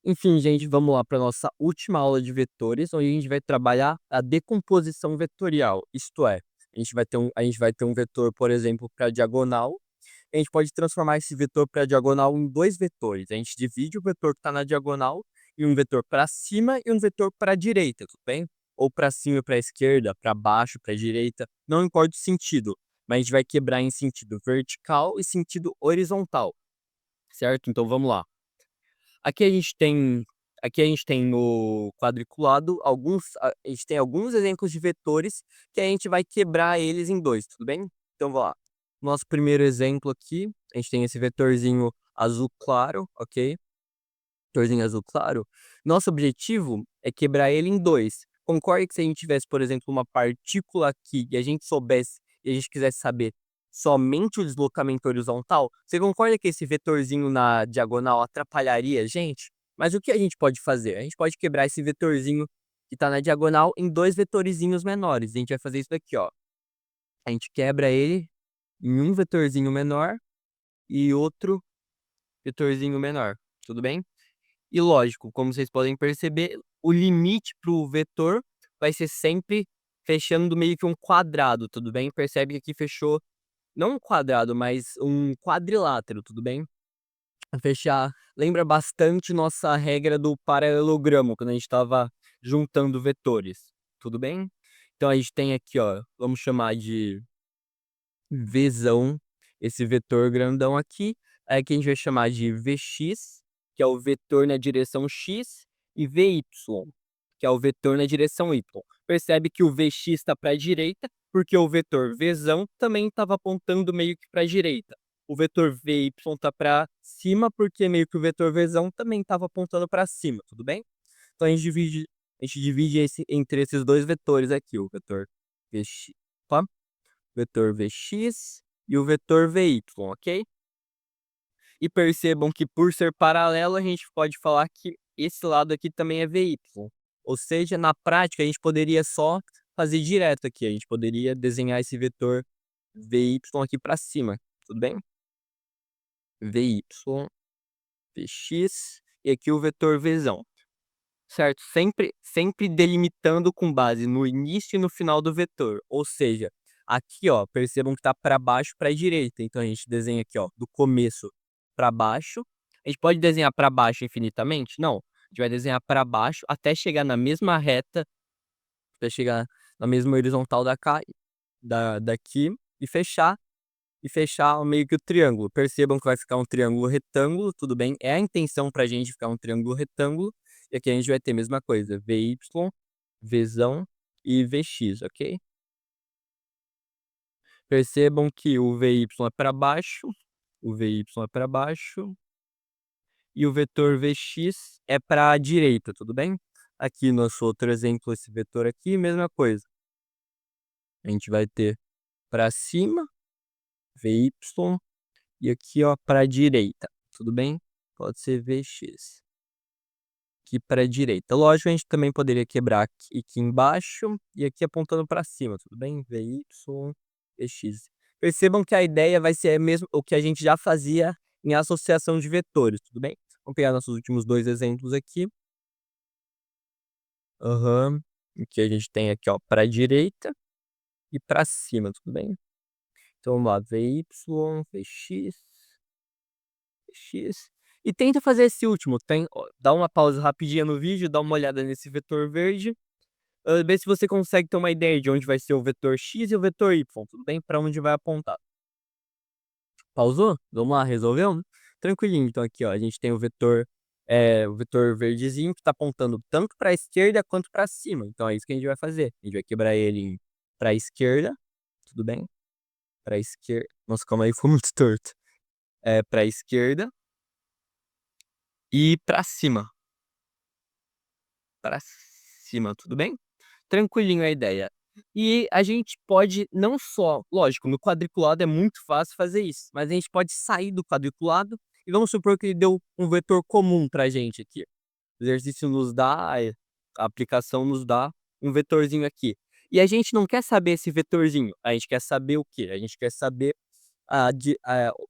Enfim, gente, vamos lá para nossa última aula de vetores, onde a gente vai trabalhar a decomposição vetorial. Isto é, a gente vai ter um vetor, por exemplo, para diagonal. A gente pode transformar esse vetor para diagonal em dois vetores. A gente divide o vetor que está na diagonal em um vetor para cima e um vetor para a direita, tudo bem? Ou para cima e para a esquerda, para baixo, para a direita, não importa o sentido, mas a gente vai quebrar em sentido vertical e sentido horizontal, certo? Então vamos lá. Aqui a gente tem aqui a gente tem no quadriculado a gente tem alguns exemplos de vetores que a gente vai quebrar eles em 2, tudo bem? Então vamos lá. Nosso primeiro exemplo aqui, a gente tem esse vetorzinho azul claro, ok? Vetorzinho azul claro. Nosso objetivo é quebrar ele em 2. Concorda que se a gente tivesse, por exemplo, uma partícula aqui e a gente soubesse e a gente quisesse saber somente o deslocamento horizontal, você concorda que esse vetorzinho na diagonal atrapalharia a gente? Mas o que a gente pode fazer? A gente pode quebrar esse vetorzinho que está na diagonal em dois vetorizinhos menores. A gente vai fazer isso daqui, ó. A gente quebra ele em um vetorzinho menor e outro vetorzinho menor. Tudo bem? E lógico, como vocês podem perceber, o limite para o vetor vai ser sempre fechando meio que um quadrado, tudo bem? Percebe que aqui fechou não um quadrado, mas um quadrilátero, tudo bem? Fechar lembra bastante nossa regra do paralelogramo, quando a gente estava juntando vetores, tudo bem? Então a gente tem aqui, ó, vamos chamar de Vzão, esse vetor grandão aqui, aí que a gente vai chamar de Vx, que é o vetor na direção x, e Vy, que é o vetor na direção y. Percebe que o Vx está para a direita, porque o vetor Vzão também estava apontando meio que para a direita. O vetor Vy está para cima, porque meio que o vetor Vzão também estava apontando para cima, tudo bem? Então a gente divide entre esses dois vetores aqui, o vetor Vx, opa, vetor Vx e o vetor Vy, ok? E percebam que por ser paralelo, a gente pode falar que esse lado aqui também é Vy. Ou seja, na prática, a gente poderia só fazer direto aqui. A gente poderia desenhar esse vetor Vy aqui para cima, tudo bem? Vy, Vx e aqui o vetor Vzão, certo? Sempre delimitando com base no início e no final do vetor. Ou seja, aqui, ó, percebam que está para baixo para a direita. Então a gente desenha aqui, ó, do começo para baixo. A gente pode desenhar para baixo infinitamente? Não. A gente vai desenhar para baixo até chegar na mesma reta, até chegar na mesma horizontal daqui e fechar meio que o triângulo. Percebam que vai ficar um triângulo retângulo, tudo bem? É a intenção pra gente ficar um triângulo retângulo. E aqui a gente vai ter a mesma coisa, Vy, Vzão e Vx, ok? Percebam que o Vy é para baixo, o Vy é para baixo e o vetor Vx é para a direita, tudo bem? Aqui nosso outro exemplo, esse vetor aqui, mesma coisa. A gente vai ter para cima, Vy, e aqui, ó, para a direita, tudo bem? Pode ser Vx. Aqui para a direita. Lógico, a gente também poderia quebrar aqui embaixo e aqui apontando para cima, tudo bem? Vy, Vx. Percebam que a ideia vai ser mesmo o que a gente já fazia em associação de vetores, tudo bem? Vamos pegar nossos últimos dois exemplos aqui. Aham. Que a gente tem aqui, ó, para a direita e para cima, tudo bem? Então vamos lá, Vy, Vx, Vx. E tenta fazer esse último, ó, dá uma pausa rapidinha no vídeo, dá uma olhada nesse vetor verde. Ver se você consegue ter uma ideia de onde vai ser o vetor x e o vetor y, tudo bem? Para onde vai apontar. Pausou? Vamos lá, resolveu? Tranquilinho, então aqui, ó, a gente tem o vetor verdezinho que está apontando tanto para a esquerda quanto para cima. Então é isso que a gente vai fazer. A gente vai quebrar ele para a esquerda, tudo bem? Para a esquerda. Nossa, calma aí, foi muito torto. Para a esquerda e para cima. Para cima, tudo bem? Tranquilinho a ideia. E a gente pode não só, lógico, no quadriculado é muito fácil fazer isso, mas a gente pode sair do quadriculado e vamos supor que ele deu um vetor comum pra gente aqui. O exercício nos dá, a aplicação nos dá um vetorzinho aqui. E a gente não quer saber esse vetorzinho, a gente quer saber o quê? A gente quer saber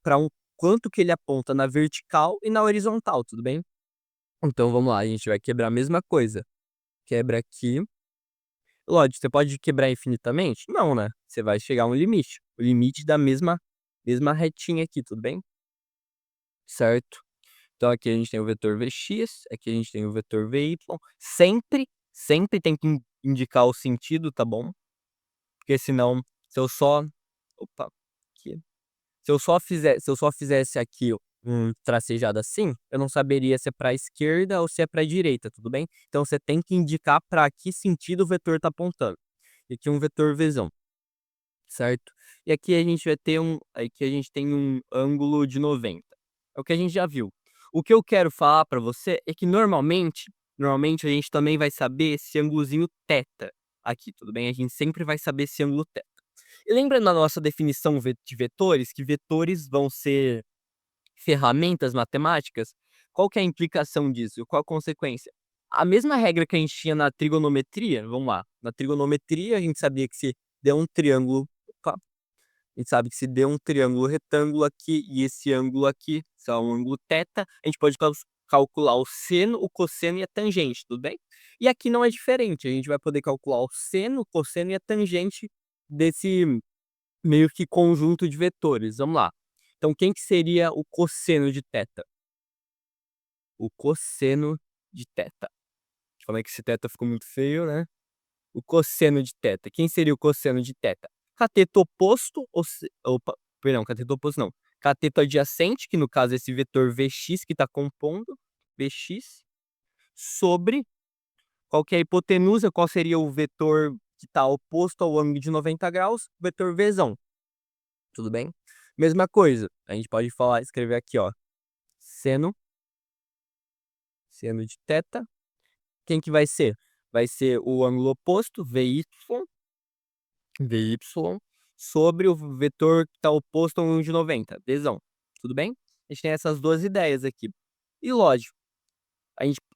para quanto que ele aponta na vertical e na horizontal, tudo bem? Então vamos lá, a gente vai quebrar a mesma coisa. Quebra aqui. Lógico, você pode quebrar infinitamente? Não, né? Você vai chegar a um limite. O limite da mesma retinha aqui, tudo bem? Certo? Então aqui a gente tem o vetor Vx, aqui a gente tem o vetor Vy. Sempre tem que indicar o sentido, tá bom? Porque senão, se eu só opa, aqui. Se eu só fizesse aqui um tracejado assim, eu não saberia se é para a esquerda ou se é para a direita, tudo bem? Então você tem que indicar para que sentido o vetor está apontando. E aqui um vetor Vzão, certo? E aqui a gente vai ter aqui a gente tem um ângulo de 90. É o que a gente já viu. O que eu quero falar para você é que normalmente a gente também vai saber esse ângulozinho θ aqui, tudo bem? A gente sempre vai saber esse ângulo θ. E lembra na nossa definição de vetores, que vetores vão ser ferramentas matemáticas? Qual que é a implicação disso? Qual a consequência? A mesma regra que a gente tinha na trigonometria, vamos lá. Na trigonometria, a gente sabia que se der um triângulo. Opa, a gente sabe que se der um triângulo retângulo aqui e esse ângulo aqui, só um ângulo θ, a gente pode calcular o seno, o cosseno e a tangente, tudo bem? E aqui não é diferente, a gente vai poder calcular o seno, o cosseno e a tangente desse meio que conjunto de vetores. Vamos lá. Então, quem que seria o cosseno de θ? O cosseno de θ. Como é que esse θ ficou muito feio, né? O cosseno de θ. Quem seria o cosseno de θ? Cateto oposto, opa, perdão, cateto oposto não. Cateto adjacente, que no caso é esse vetor Vx que está compondo, Vx, sobre qual que é a hipotenusa, qual seria o vetor que está oposto ao ângulo de 90 graus? O vetor Vzão. Tudo bem? Mesma coisa, a gente pode falar, escrever aqui, ó, seno de θ. Quem que vai ser? Vai ser o ângulo oposto, Vy, sobre o vetor que está oposto ao ângulo de 90, Vzão. Tudo bem? A gente tem essas duas ideias aqui. E lógico,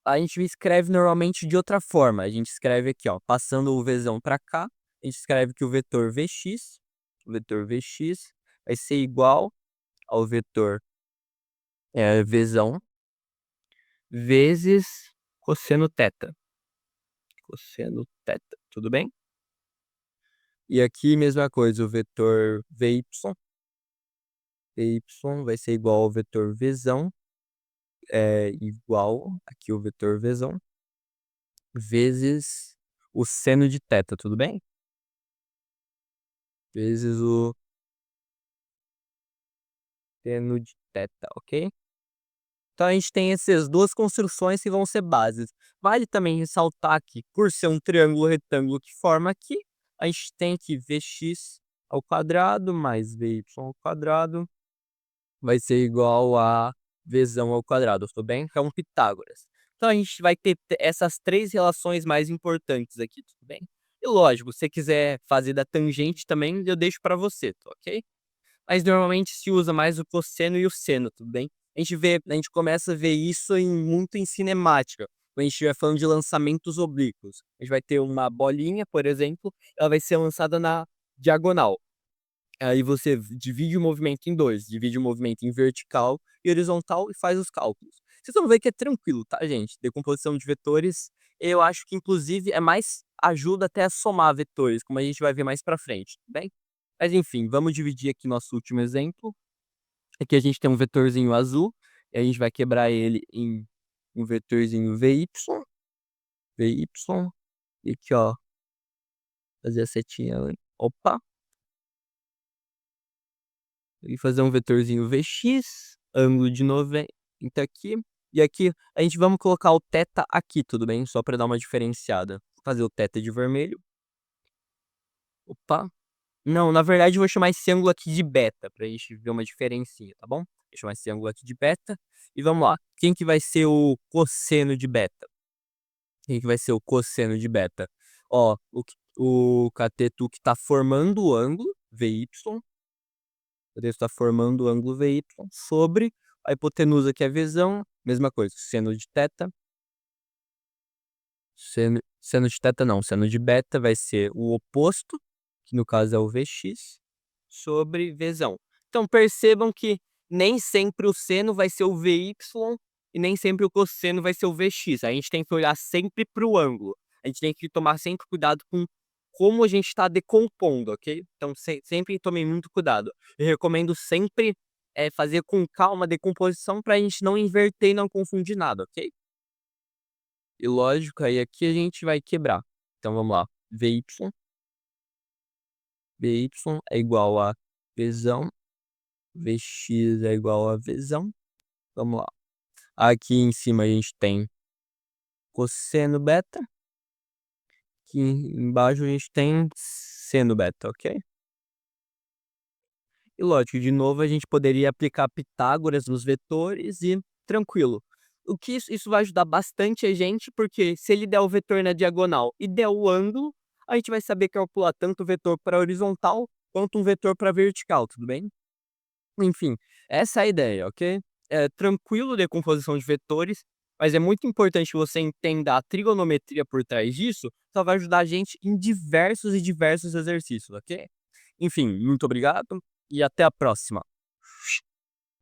a gente escreve normalmente de outra forma. A gente escreve aqui, ó, passando o Vzão para cá, a gente escreve que o vetor Vx vai ser igual ao vetor Vzão vezes cosseno θ. Cosseno θ, tudo bem? E aqui, mesma coisa, o vetor Vy vai ser igual ao vetor Vzão, igual, aqui o vetor Vzão, vezes o seno de θ, tudo bem? Vezes o seno de θ, ok? Então a gente tem essas duas construções que vão ser bases. Vale também ressaltar que, por ser um triângulo retângulo que forma aqui, a gente tem aqui Vx ao quadrado mais Vy ao quadrado vai ser igual a Vzão ao quadrado, tudo bem? Que é um Pitágoras. Então a gente vai ter essas três relações mais importantes aqui, tudo bem? E lógico, se você quiser fazer da tangente também, eu deixo para você, tá ok? Mas normalmente se usa mais o cosseno e o seno, tudo bem? A gente começa a ver isso muito em cinemática. Quando a gente estiver falando de lançamentos oblíquos. A gente vai ter uma bolinha, por exemplo, ela vai ser lançada na diagonal. Aí você divide o movimento em dois, divide o movimento em vertical e horizontal e faz os cálculos. Vocês vão ver que é tranquilo, tá, gente? Decomposição de vetores, eu acho que inclusive é mais ajuda até a somar vetores, como a gente vai ver mais pra frente, tudo bem? Mas enfim, vamos dividir aqui nosso último exemplo. Aqui a gente tem um vetorzinho azul, e a gente vai quebrar ele em um vetorzinho Vy, e aqui ó, fazer a setinha, opa, e fazer um vetorzinho Vx, ângulo de 90 aqui, e aqui a gente vamos colocar o θ aqui, tudo bem? Só para dar uma diferenciada. Vou fazer o θ de vermelho. Opa. Não, na verdade eu vou chamar esse ângulo aqui de beta, pra gente ver uma diferencinha, tá bom? Vou chamar esse ângulo aqui de beta. E vamos lá. Quem que vai ser o cosseno de beta? Quem que vai ser o cosseno de beta? Ó, o cateto que tá formando o ângulo, Vy, ele está formando o ângulo Vy sobre a hipotenusa que é Vzão, mesma coisa, seno de θ, seno de θ não, seno de beta vai ser o oposto, que no caso é o Vx, sobre Vzão. Então percebam que nem sempre o seno vai ser o Vy e nem sempre o cosseno vai ser o Vx. A gente tem que olhar sempre para o ângulo. A gente tem que tomar sempre cuidado com como a gente está decompondo, ok? Então sempre tome muito cuidado. Eu recomendo sempre fazer com calma a decomposição para a gente não inverter e não confundir nada, ok? E lógico, aí aqui a gente vai quebrar. Então vamos lá, Vy é igual a Vzão, Vx é igual a Vzão. Vamos lá. Aqui em cima a gente tem cosseno beta. Aqui embaixo a gente tem seno beta, ok? E lógico, de novo a gente poderia aplicar Pitágoras nos vetores e tranquilo. O que isso vai ajudar bastante a gente, porque se ele der o vetor na diagonal e der o ângulo, a gente vai saber calcular tanto o vetor para horizontal quanto um vetor para vertical, tudo bem? Enfim, essa é a ideia, ok? É tranquilo decomposição de vetores, mas é muito importante que você entenda a trigonometria por trás disso, só vai ajudar a gente em diversos e diversos exercícios, ok? Enfim, muito obrigado e até a próxima.